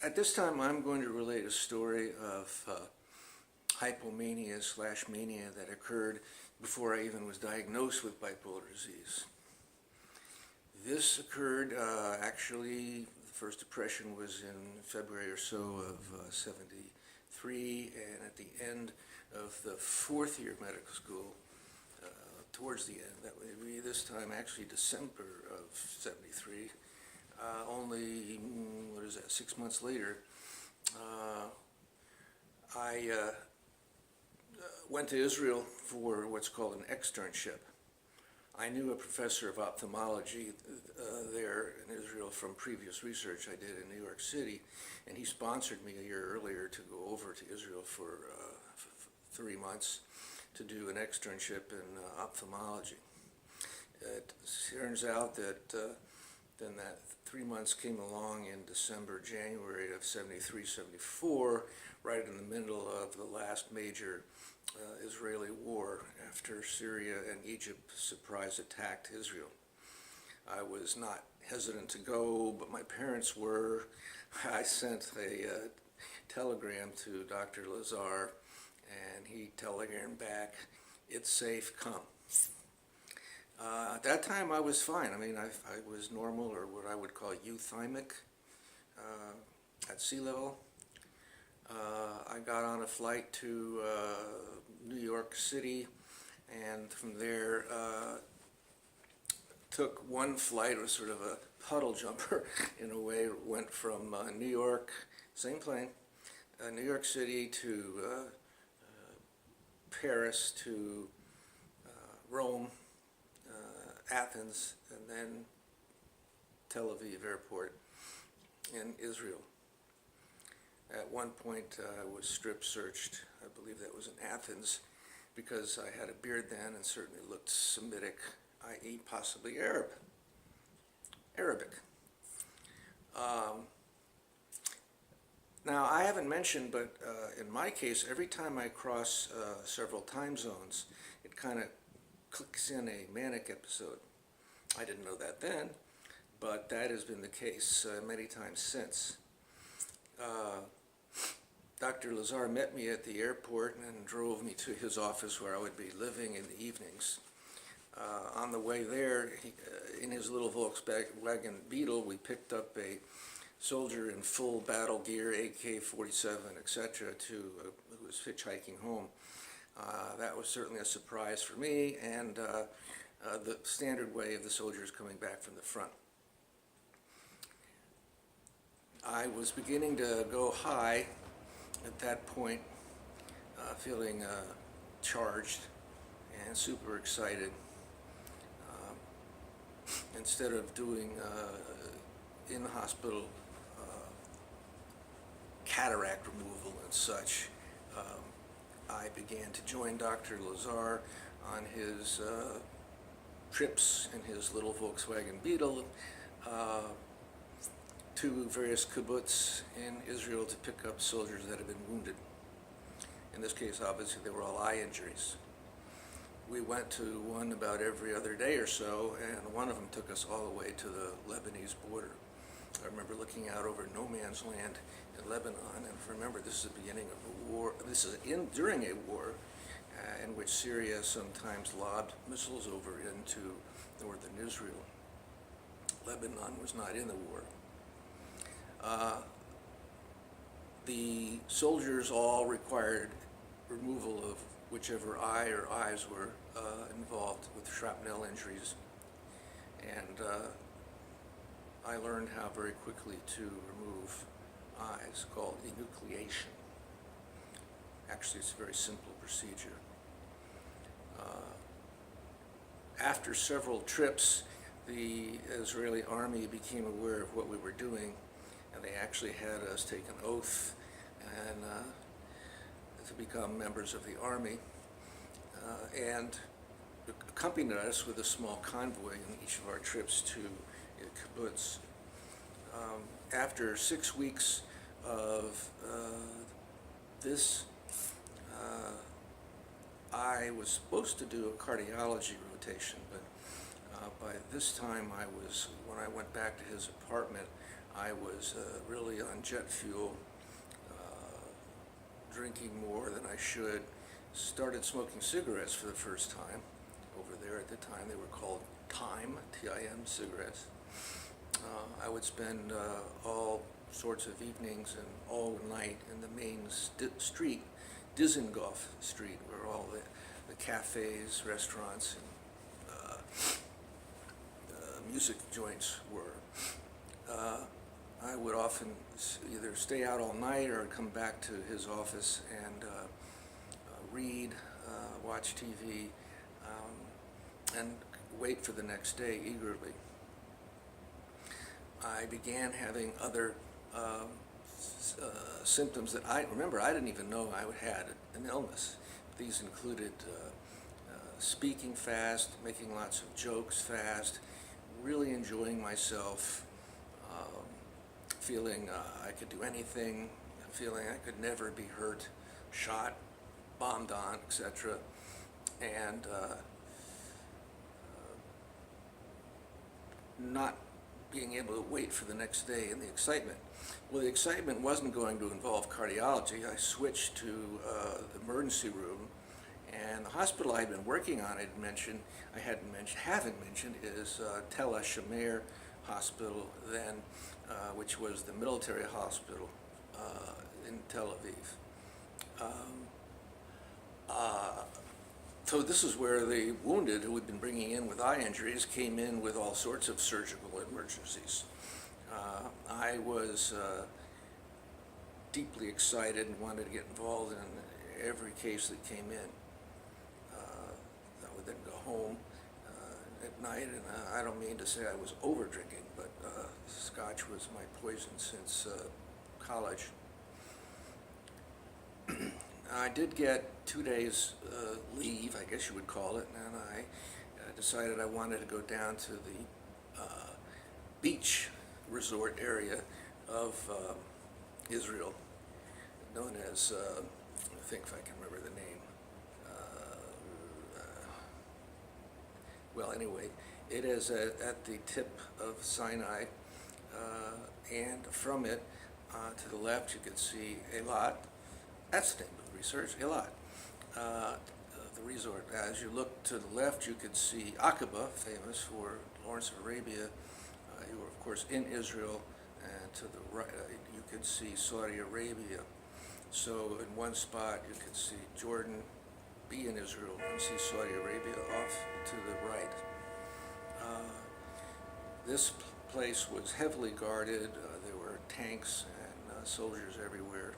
At this time, I'm going to relate a story of hypomania/mania that occurred before I even was diagnosed with bipolar disease. This occurred, actually, the first depression was in February or so of '73, and at the end of the fourth year of medical school, towards the end, that would be this time, actually December of '73, only, 6 months later, I went to Israel for what's called an externship. I knew a professor of ophthalmology there in Israel from previous research I did in New York City, and he sponsored me a year earlier to go over to Israel for 3 months to do an externship in ophthalmology. It turns out that then that 3 months came along in December, January of '73, '74, right in the middle of the last major Israeli war after Syria and Egypt surprise attacked Israel. I was not hesitant to go, but my parents were. I sent a telegram to Dr. Lazar, and he telegrammed back, "It's safe, come." At that time, I was fine. I mean, I was normal, or what I would call euthymic, at sea level. I got on a flight to New York City, and from there took one flight. It was sort of a puddle jumper in a way. It went from New York, same plane, New York City to Paris to Rome, Athens, and then Tel Aviv airport in Israel. At one point I was strip searched, I believe that was in Athens, because I had a beard then and certainly looked Semitic, i.e. possibly Arabic. Now, I haven't mentioned, but in my case, every time I cross several time zones, it kind of clicks in a manic episode. I didn't know that then, but that has been the case many times since. Dr. Lazar met me at the airport and drove me to his office where I would be living in the evenings. On the way there, in his little Volkswagen Beetle, we picked up a soldier in full battle gear, AK-47, etc., who was hitchhiking home. That was certainly a surprise for me, and the standard way of the soldiers coming back from the front. I was beginning to go high at that point, feeling charged and super excited. Instead of doing in the hospital cataract removal and such, I began to join Dr. Lazar on his trips in his little Volkswagen Beetle to various kibbutz in Israel to pick up soldiers that had been wounded. In this case, obviously, they were all eye injuries. We went to one about every other day or so, and one of them took us all the way to the Lebanese border. I remember looking out over no man's land in Lebanon, and remember, this is the beginning of a war. This is during a war in which Syria sometimes lobbed missiles over into northern Israel. Lebanon was not in the war. The soldiers all required removal of whichever eye or eyes were involved with shrapnel injuries, and I learned how very quickly to remove eyes, called enucleation. Actually, it's a very simple procedure. After several trips, the Israeli army became aware of what we were doing, and they actually had us take an oath and to become members of the army, and accompanied us with a small convoy in each of our trips to kibbutz. After 6 weeks of this, I was supposed to do a cardiology rotation, but by this time when I went back to his apartment, I was really on jet fuel, drinking more than I should, started smoking cigarettes for the first time. Over there at the time they were called Time, T-I-M cigarettes. I would spend all sorts of evenings and all night in the main street, Dizengoff Street, where all the cafes, restaurants, and music joints were. I would often either stay out all night or come back to his office and read, watch TV, and wait for the next day eagerly. I began having other symptoms that I didn't even know I had an illness. These included speaking fast, making lots of jokes fast, really enjoying myself, feeling I could do anything, feeling I could never be hurt, shot, bombed on, etc. And not being able to wait for the next day and the excitement. Well, the excitement wasn't going to involve cardiology. I switched to the emergency room, and the hospital I'd been working on, haven't mentioned, is Tel HaShomer Hospital then, which was the military hospital in Tel Aviv. So this is where the wounded who we'd been bringing in with eye injuries came in with all sorts of surgical emergencies. I was deeply excited and wanted to get involved in every case that came in. I would then go home at night, and I don't mean to say I was over drinking, but scotch was my poison since college. I did get 2 days leave, I guess you would call it, and I decided I wanted to go down to the beach resort area of Israel, known as, I think if I can remember the name, well anyway, it is at the tip of Sinai, and from it to the left you can see Eilat. That's the name of the research, Eilat, the resort. As you look to the left, you could see Aqaba, famous for Lawrence of Arabia. You were, of course, in Israel, and to the right, you could see Saudi Arabia. So in one spot, you could see Jordan, be in Israel, and see Saudi Arabia off to the right. This place was heavily guarded. There were tanks and soldiers everywhere.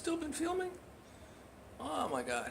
still been filming? Oh my God.